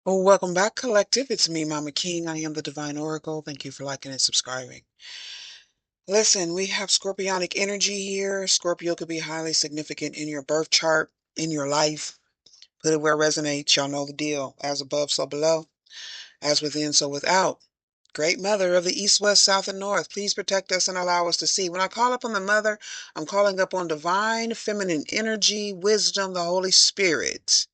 Well, welcome back, Collective. It's me, Mama King. I am the Divine Oracle. Thank you for liking and subscribing. Listen, we have scorpionic energy here. Scorpio could be highly significant in your birth chart, in your life. Put it where it resonates. Y'all know the deal. As above, so below. As within, so without. Great Mother of the East, West, South, and North, please protect us and allow us to see. When I call upon the Mother, I'm calling up on divine feminine energy, wisdom, the Holy Spirit.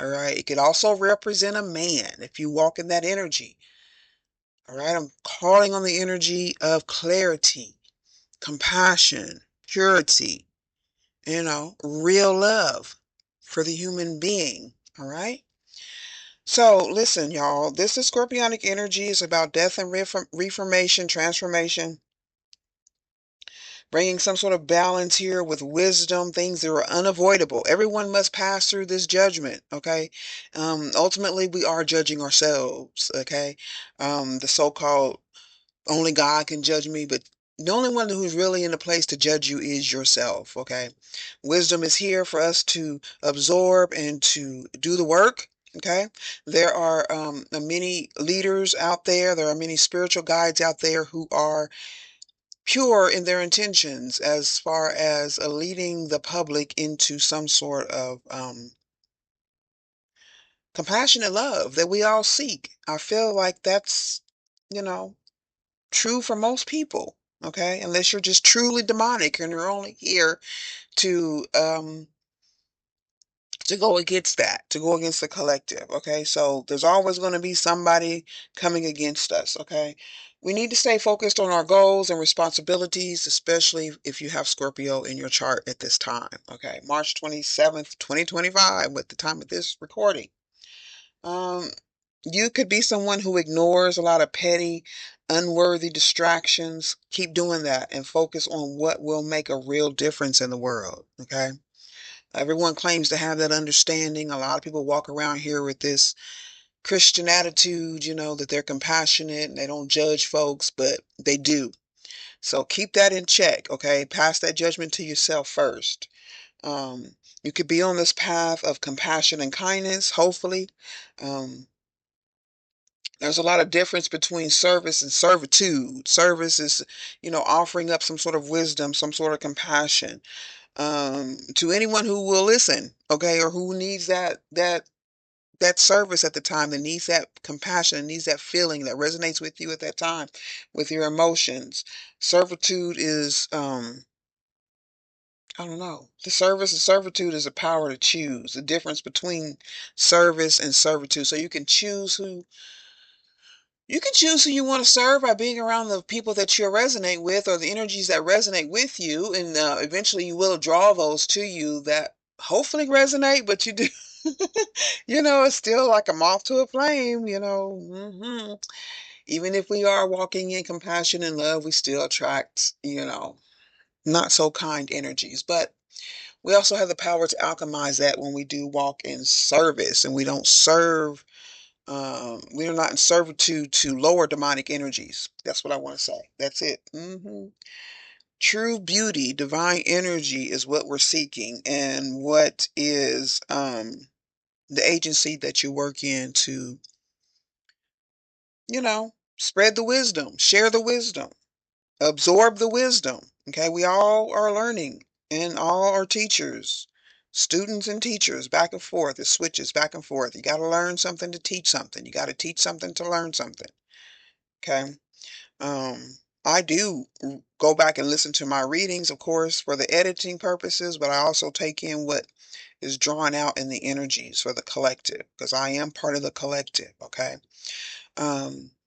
All right. It could also represent a man if you walk in that energy. All right. I'm calling on the energy of clarity, compassion, purity, real love for the human being. All right. So listen, y'all, this is scorpionic energy. Is about death and reformation, transformation, bringing some sort of balance here with wisdom, things that are unavoidable. Everyone must pass through this judgment, okay? Ultimately, we are judging ourselves, okay? The so-called only God can judge me, but the only one who's really in a place to judge you is yourself, okay? Wisdom is here for us to absorb and to do the work. Okay, there are many leaders out there. There are many spiritual guides out there who are pure in their intentions as far as leading the public into some sort of compassionate love that we all seek. I feel like that's, you know, true for most people. Okay, unless you're just truly demonic and you're only here to go against that, to go against the collective. Okay, so there's always going to be somebody coming against us. Okay, we need to stay focused on our goals and responsibilities, especially if you have Scorpio in your chart at this time. Okay, March 27th, 2025, with the time of this recording. um you could be someone who ignores a lot of petty, unworthy distractions. Keep doing that and focus on what will make a real difference in the world. Okay, everyone claims to have that understanding. A lot of people walk around here with this Christian attitude, that they're compassionate and they don't judge folks, but they do. So keep that in check, okay? Pass that judgment to yourself first. You could be on this path of compassion and kindness, hopefully. Um, there's a lot of difference between service and servitude. Service is, offering up some sort of wisdom, some sort of compassion, to anyone who will listen, okay, or who needs that service at the time, that needs that compassion, needs that feeling that resonates with you at that time, with your emotions. Servitude is, I don't know. The service and servitude is a power to choose. The difference between service and servitude. So you can choose who you want to serve by being around the people that you resonate with, or the energies that resonate with you, and eventually you will draw those to you that hopefully resonate. But you do, it's still like a moth to a flame. Even if we are walking in compassion and love, we still attract, not so kind energies. But we also have the power to alchemize that when we do walk in service and we don't serve. We are not in servitude to lower demonic energies. That's what I want to say. That's it. True beauty, divine energy is what we're seeking, and what is the agency that you work in to, spread the wisdom, share the wisdom, absorb the wisdom. Okay, we all are learning, and all are teachers, students and teachers, back and forth. It switches back and forth. You got to learn something to teach something. You got to teach something to learn something. Okay. Um, I do go back and listen to my readings, of course, for the editing purposes, but I also take in what is drawn out in the energies for the collective, because I am part of the collective. Okay.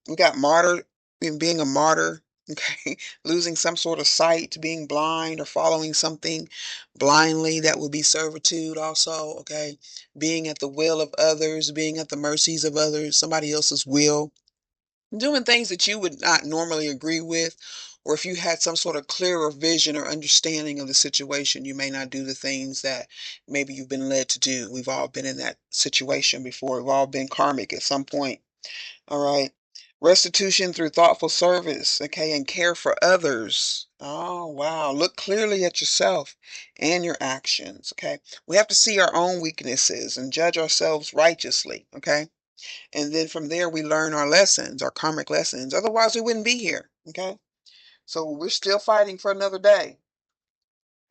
We got martyr, being a martyr. Okay. Losing some sort of sight, being blind, or following something blindly, that would be servitude also. Okay. Being at the will of others, being at the mercies of others, somebody else's will, doing things that you would not normally agree with, or if you had some sort of clearer vision or understanding of the situation, you may not do the things that maybe you've been led to do. We've all been in that situation before. We've all been karmic at some point. All right. Restitution through thoughtful service, okay, and care for others. Oh, wow. Look clearly at yourself and your actions, okay? We have to see our own weaknesses and judge ourselves righteously, okay? And then from there, we learn our lessons, our karmic lessons. Otherwise, we wouldn't be here. Okay. So we're still fighting for another day.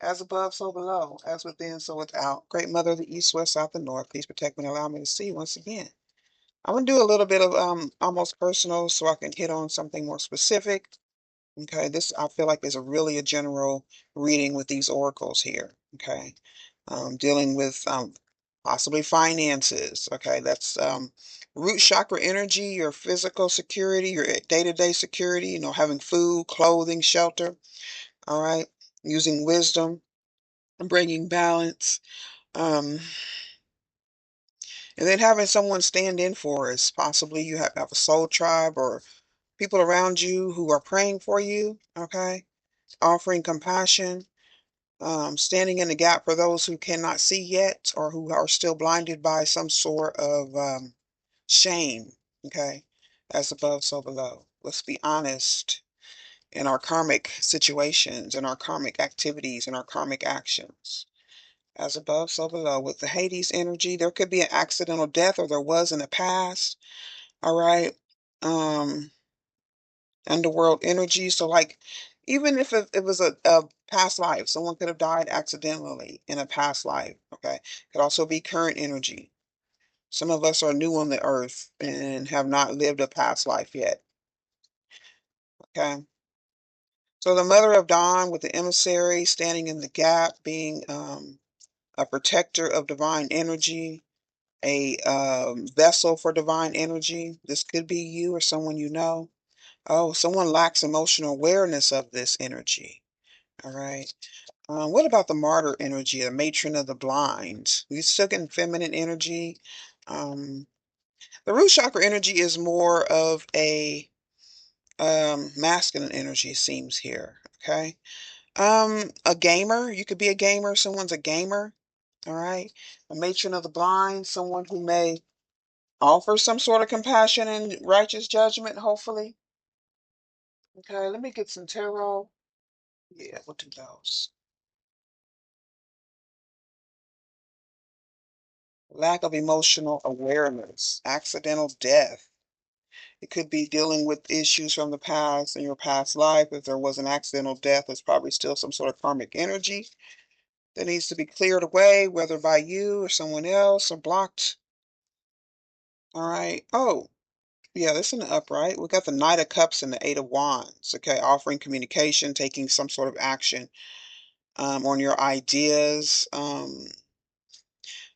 As above, so below. As within, so without. Great Mother of the East, West, South, and North, please protect me and allow me to see once again. I'm gonna do a little bit of almost personal so I can hit on something more specific. Okay, this I feel like is a really a general reading with these oracles here. Okay, dealing with possibly finances. Okay, that's root chakra energy, your physical security, your day-to-day security. You know, having food, clothing, shelter. All right, using wisdom, bringing balance. Um, and then having someone stand in for us. Possibly you have a soul tribe or people around you who are praying for you. Okay, offering compassion, standing in the gap for those who cannot see yet or who are still blinded by some sort of shame. Okay, as above, so below. Let's be honest in our karmic situations, in our karmic activities, in our karmic actions. As above, so below. With the Hades energy, there could be an accidental death, or there was in the past. All right. Um, underworld energy. So, like, even if it was a past life, someone could have died accidentally in a past life. Okay. Could also be current energy. Some of us are new on the earth and have not lived a past life yet. Okay. So, the Mother of Dawn with the emissary standing in the gap, being a protector of divine energy, a vessel for divine energy. This could be you or someone you know. Oh, someone lacks emotional awareness of this energy. All right. What about the martyr energy, the matron of the blind? We still getting feminine energy. Um, the root chakra energy is more of a masculine energy, it seems here. Okay. A gamer. You could be a gamer. Someone's a gamer. All right. A matron of the blind, someone who may offer some sort of compassion and righteous judgment, hopefully. Okay, let me get some tarot. Yeah, we'll do those. Lack of emotional awareness, accidental death. It could be dealing with issues from the past in your past life. If there was an accidental death, there's probably still some sort of karmic energy that needs to be cleared away, whether by you or someone else or blocked. All right. Oh, yeah, that's in the upright. We got the Knight of Cups and the Eight of Wands. Okay, offering communication, taking some sort of action on your ideas.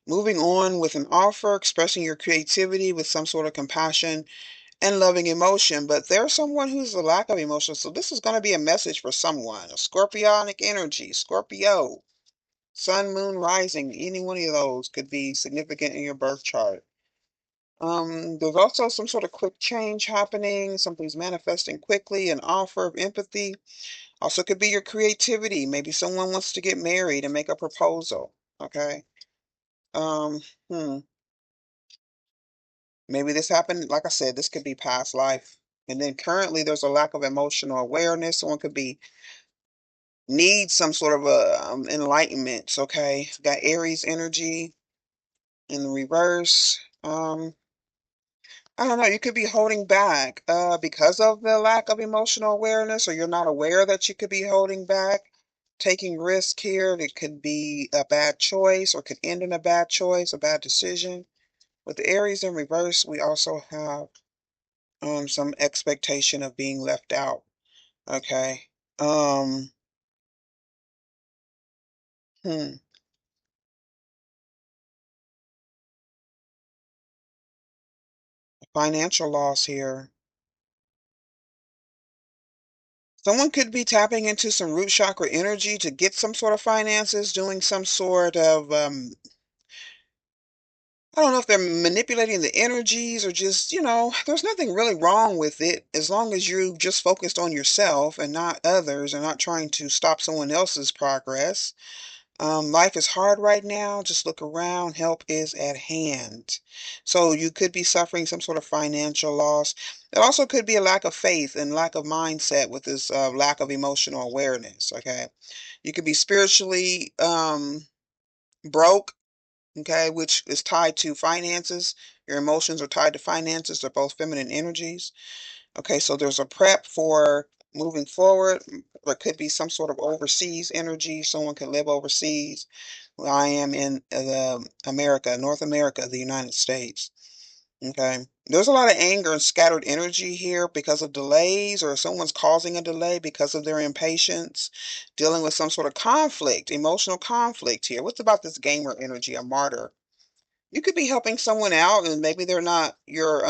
Moving on with an offer, expressing your creativity with some sort of compassion and loving emotion. But there's someone who's a lack of emotion. So this is going to be a message for someone. A scorpionic energy, Scorpio, sun, moon, rising. Any one of those could be significant in your birth chart. There's also some sort of quick change happening. Something's manifesting quickly, an offer of empathy. Also could be your creativity. Maybe someone wants to get married and make a proposal. Okay. Um, hmm. Maybe this happened, like I said, this could be past life. And then currently there's a lack of emotional awareness. Someone could be need some sort of a enlightenment. Okay. Got Aries energy in the reverse. I don't know, you could be holding back because of the lack of emotional awareness, or you're not aware that you could be holding back, taking risk here. It could be a bad choice or could end in a bad choice, a bad decision. With the Aries in reverse, we also have some expectation of being left out. Okay. Um, hmm, financial loss here. Someone could be tapping into some root chakra energy to get some sort of finances, doing some sort of I don't know if they're manipulating the energies or just, there's nothing really wrong with it as long as you just focused on yourself and not others and not trying to stop someone else's progress. Life is hard right now. Just look around. Help is at hand. So you could be suffering some sort of financial loss. It also could be a lack of faith and lack of mindset with this lack of emotional awareness. Okay. You could be spiritually broke okay, which is tied to finances. Your emotions are tied to finances. They're both feminine energies. Okay, so there's a prep for moving forward. There could be some sort of overseas energy. Someone could live overseas. Well, I am in America, North America, the United States. Okay. There's a lot of anger and scattered energy here because of delays, or someone's causing a delay because of their impatience, dealing with some sort of conflict, emotional conflict here. What's about this gamer energy, a martyr? You could be helping someone out and maybe they're not your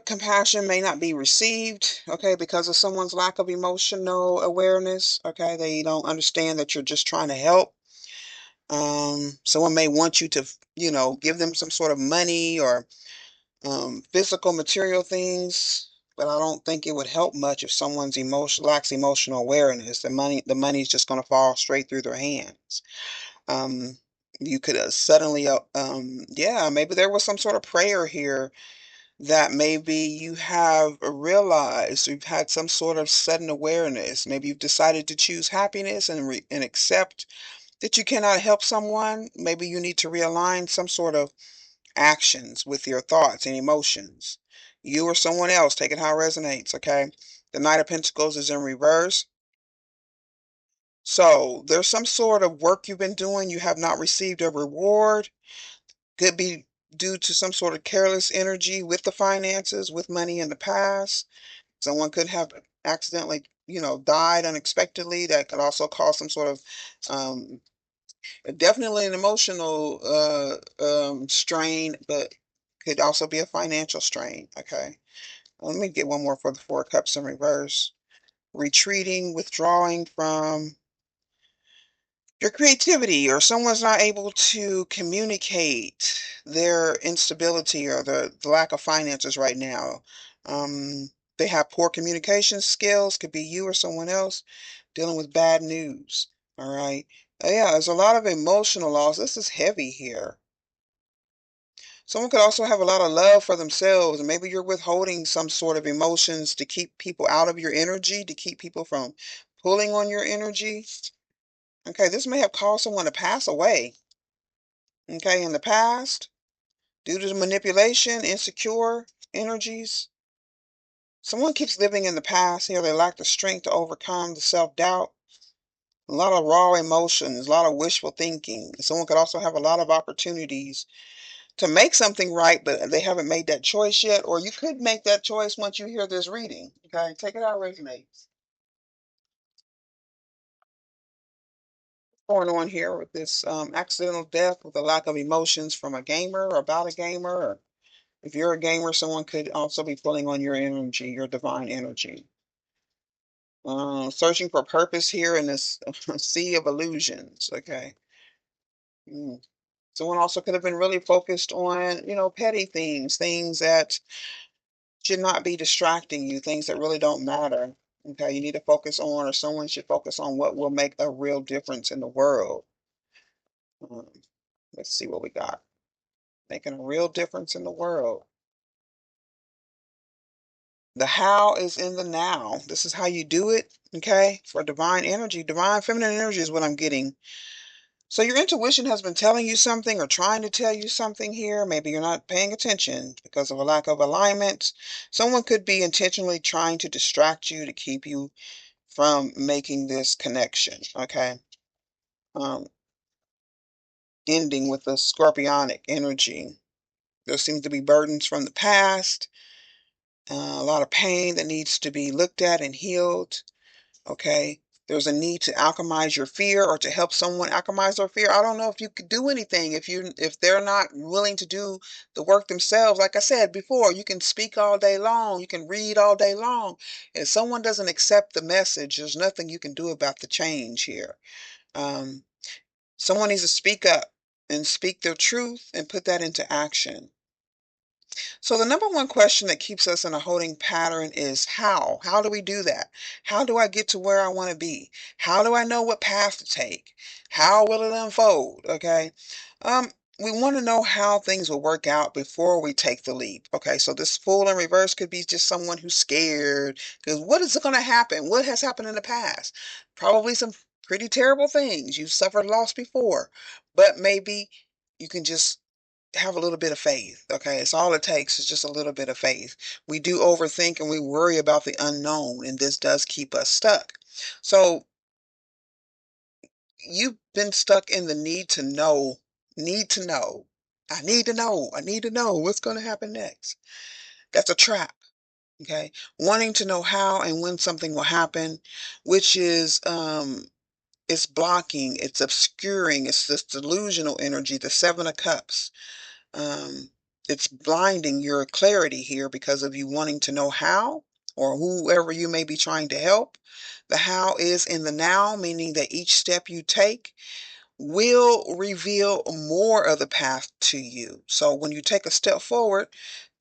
compassion may not be received, okay, because of someone's lack of emotional awareness, okay? They don't understand that you're just trying to help. Someone may want you to, give them some sort of money or physical material things, but I don't think it would help much if someone's emotion lacks emotional awareness. The money's just going to fall straight through their hands. Um, you could suddenly, yeah, maybe there was some sort of prayer here that maybe you have realized you've had some sort of sudden awareness. Maybe you've decided to choose happiness and accept that you cannot help someone. Maybe you need to realign some sort of actions with your thoughts and emotions. You or someone else, take it how it resonates, okay? The Knight of Pentacles is in reverse. So there's some sort of work you've been doing. You have not received a reward. Could be due to some sort of careless energy with the finances, with money in the past. Someone could have accidentally, died unexpectedly. That could also cause some sort of um, definitely an emotional strain, but could also be a financial strain. Okay. Let me get one more for the Four of Cups in reverse. Retreating, withdrawing from your creativity, or someone's not able to communicate their instability or the lack of finances right now. They have poor communication skills, could be you or someone else dealing with bad news. All right. Yeah, there's a lot of emotional loss. This is heavy here. Someone could also have a lot of love for themselves, and maybe you're withholding some sort of emotions to keep people out of your energy, to keep people from pulling on your energy. Okay, this may have caused someone to pass away. Okay, in the past, due to manipulation, insecure energies. Someone keeps living in the past here. They lack the strength to overcome the self-doubt. A lot of raw emotions, a lot of wishful thinking. Someone could also have a lot of opportunities to make something right, but they haven't made that choice yet. Or you could make that choice once you hear this reading. Okay, take it how it resonates. Going on here with this accidental death with a lack of emotions from a gamer or about a gamer. Or if you're a gamer, someone could also be pulling on your energy, your divine energy. Searching for purpose here in this sea of illusions. Okay. Mm. Someone also could have been really focused on, petty things, things that should not be distracting you, things that really don't matter. Okay, you need to focus on, or someone should focus on what will make a real difference in the world. Um, let's see what we got. Making a real difference in the world. The how is in the now. This is how you do it. Okay, for divine energy, divine feminine energy is what I'm getting. So your intuition has been telling you something or trying to tell you something here. Maybe you're not paying attention because of a lack of alignment. Someone could be intentionally trying to distract you to keep you from making this connection. Okay. Um, Ending with a scorpionic energy. There seems to be burdens from the past, a lot of pain that needs to be looked at and healed. Okay. There's a need to alchemize your fear or to help someone alchemize their fear. I don't know if you could do anything if they're not willing to do the work themselves. Like I said before, you can speak all day long, you can read all day long. If someone doesn't accept the message, there's nothing you can do about the change here. Um, Someone needs to speak up and speak their truth and put that into action. So the number one question that keeps us in a holding pattern is how? How do we do that? How do I get to where I want to be? How do I know what path to take? How will it unfold? Okay. Um, we want to know how things will work out before we take the leap. Okay, so this fool in reverse could be just someone who's scared because what is going to happen? What has happened in the past? Probably some pretty terrible things. You've suffered loss before, but maybe you can just have a little bit of faith. Okay, it's all it takes is just a little bit of faith. We do overthink and we worry about the unknown, and this does keep us stuck. So you've been stuck in the need to know, need to know. I need to know. I need to know what's going to happen next. That's a trap. Okay, wanting to know how and when something will happen, which is it's blocking, it's obscuring, it's this delusional energy, the Seven of Cups. Um, it's blinding your clarity here because of you wanting to know how, or whoever you may be trying to help. The how is in the now, meaning that each step you take will reveal more of the path to you. So when you take a step forward,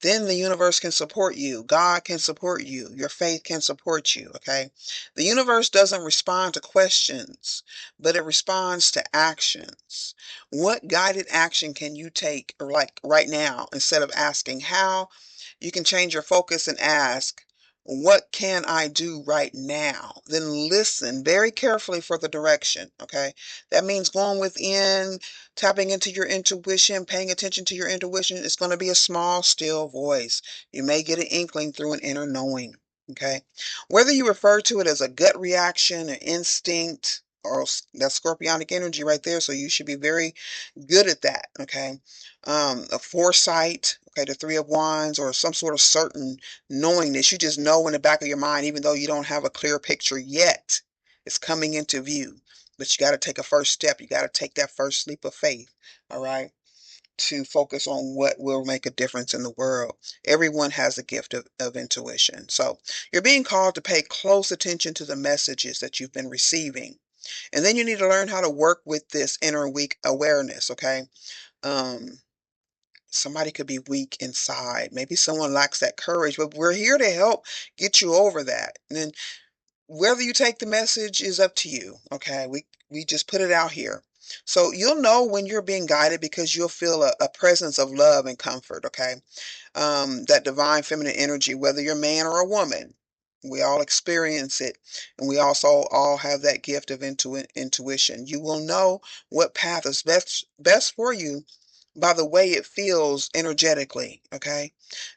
then the universe can support you. God can support you. Your faith can support you. Okay. The universe doesn't respond to questions, but it responds to actions. What guided action can you take, or like right now, instead of asking how, you can change your focus and ask, what can I do right now? Then listen very carefully for the direction. Okay. That means going within, tapping into your intuition, paying attention to your intuition. It's going to be a small, still voice. You may get an inkling through an inner knowing. Okay. Whether you refer to it as a gut reaction, an instinct, or that scorpionic energy right there. So you should be very good at that. Okay. A foresight. Okay. The Three of Wands, or some sort of certain knowingness. You just know in the back of your mind, even though you don't have a clear picture yet, it's coming into view. But you got to take a first step. You got to take that first leap of faith, all right, to focus on what will make a difference in the world. Everyone has a gift of intuition. So you're being called to pay close attention to the messages that you've been receiving. And then you need to learn how to work with this inner weak awareness, okay? Um, Somebody could be weak inside. Maybe someone lacks that courage, but we're here to help get you over that. And then whether you take the message is up to you. Okay. We just put it out here. So you'll know when you're being guided because you'll feel a presence of love and comfort. Okay. That divine feminine energy, whether you're a man or a woman, we all experience it. And we also all have that gift of intuition. You will know what path is best for you by the way it feels energetically. Okay.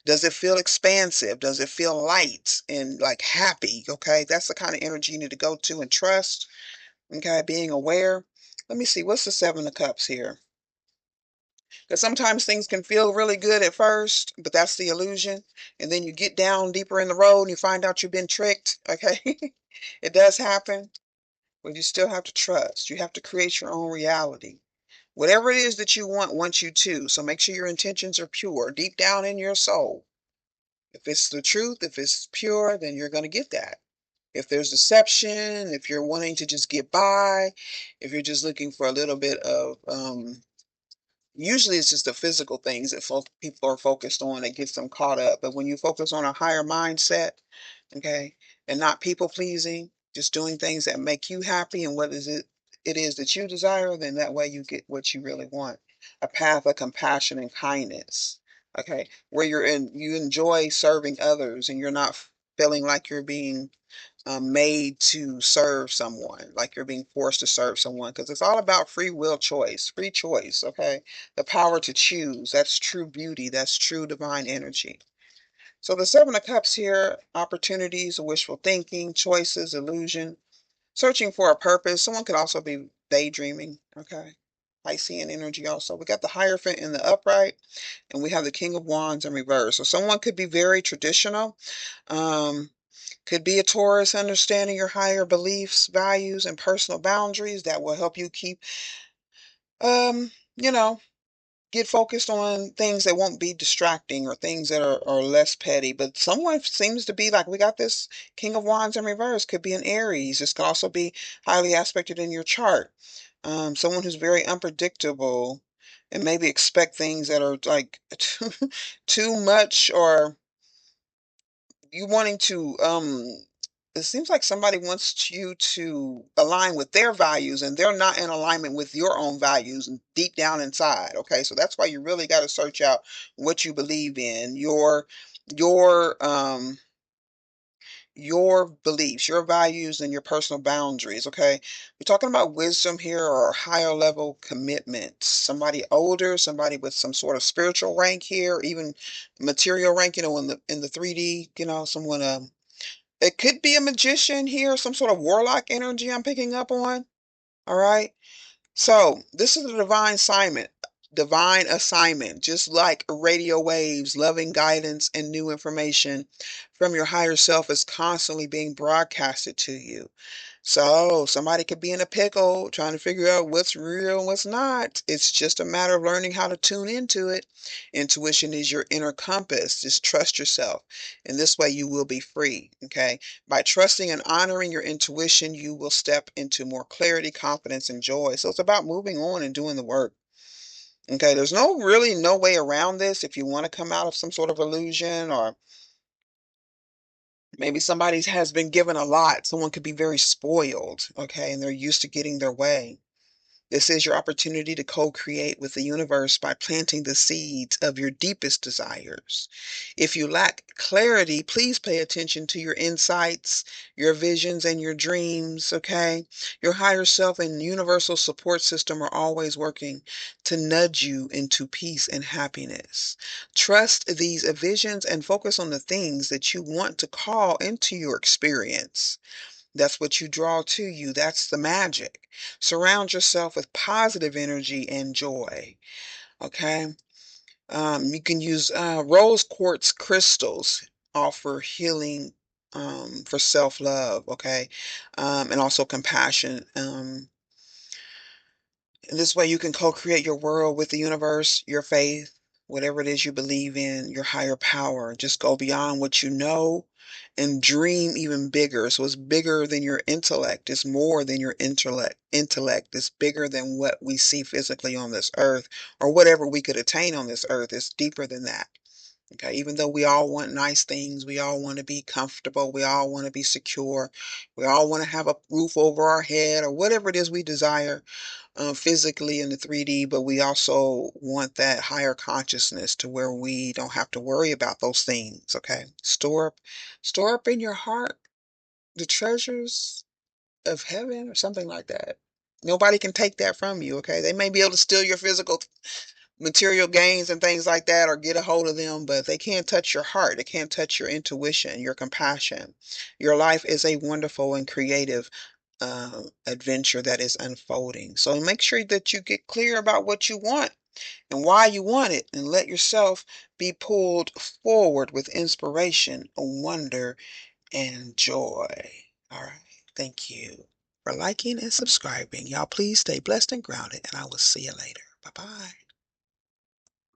Does it feel expansive? Does it feel light and like happy? Okay. That's the kind of energy you need to go to and trust. Okay. Being aware. Let me see. What's the Seven of Cups here? Because sometimes things can feel really good at first, but that's the illusion. And then you get down deeper in the road and you find out you've been tricked. Okay. It does happen, but you still have to trust. You have to create your own reality. Whatever it is that you want you to. So make sure your intentions are pure, deep down in your soul. If it's the truth, if it's pure, then you're going to get that. If there's deception, if you're wanting to just get by, if you're just looking for a little bit of, usually it's just the physical things that people are focused on that gets them caught up. But when you focus on a higher mindset, okay, and not people pleasing, just doing things that make you happy and what is it is that you desire, then that way you get what you really want. A path of compassion and kindness. Okay, where you enjoy serving others and you're not feeling like you're being made to serve someone, like you're being forced to serve someone, because it's all about free will choice, free choice, okay? The power to choose. That's true beauty. That's true divine energy. So the Seven of Cups here, opportunities, wishful thinking, choices, illusion, searching for a purpose. Someone could also be daydreaming, okay? Piscean energy also. We got the Hierophant in the upright, and we have the King of Wands in reverse. So someone could be very traditional. Um, could be a Taurus, understanding your higher beliefs, values, and personal boundaries that will help you keep, you know, get focused on things that won't be distracting or things that are less petty. But someone seems to be like, we got this King of Wands in reverse, could be an Aries. This could also be highly aspected in your chart. Someone who's very unpredictable and maybe expect things that are like too much, or you wanting to it seems like somebody wants you to align with their values and they're not in alignment with your own values and deep down inside. Okay, so that's why you really got to search out what you believe in, your your beliefs, your values, and your personal boundaries, okay? We're talking about wisdom here or higher level commitment. Somebody older, somebody with some sort of spiritual rank here, even material rank, in the 3D, someone it could be a magician here, some sort of warlock energy I'm picking up on. All right. So this is a divine assignment, just like radio waves, loving guidance, and new information from your higher self is constantly being broadcasted to you. So somebody could be in a pickle trying to figure out what's real and what's not. It's just a matter of learning how to tune into it. Intuition is your inner compass. Just trust yourself. And this way you will be free. Okay. By trusting and honoring your intuition, you will step into more clarity, confidence, and joy. So it's about moving on and doing the work. Okay. There's no way around this if you want to come out of some sort of illusion, or maybe somebody has been given a lot. Someone could be very spoiled, okay, and they're used to getting their way. This is your opportunity to co-create with the universe by planting the seeds of your deepest desires. If you lack clarity, please pay attention to your insights, your visions, and your dreams, okay? Your higher self and universal support system are always working to nudge you into peace and happiness. Trust these visions and focus on the things that you want to call into your experience. That's what you draw to you. That's the magic. Surround yourself with positive energy and joy. Okay. You can use rose quartz crystals, offer healing for self love. Okay. And also compassion. And this way you can co-create your world with the universe, your faith, whatever it is you believe in, your higher power. Just go beyond what you know and dream even bigger. So it's bigger than your intellect. It's more than your intellect. It's bigger than what we see physically on this earth or whatever we could attain on this earth. It's deeper than that. Okay, even though we all want nice things, we all want to be comfortable, we all want to be secure, we all want to have a roof over our head or whatever it is we desire physically in the 3D, but we also want that higher consciousness to where we don't have to worry about those things. Okay. Store up in your heart the treasures of heaven or something like that. Nobody can take that from you. Okay. They may be able to steal your physical material gains and things like that or get a hold of them, but they can't touch your heart. They can't touch your intuition, your compassion. Your life is a wonderful and creative adventure that is unfolding. So make sure that you get clear about what you want and why you want it, and let yourself be pulled forward with inspiration, wonder, and joy. All right. Thank you for liking and subscribing. Y'all please stay blessed and grounded, and I will see you later. Bye-bye.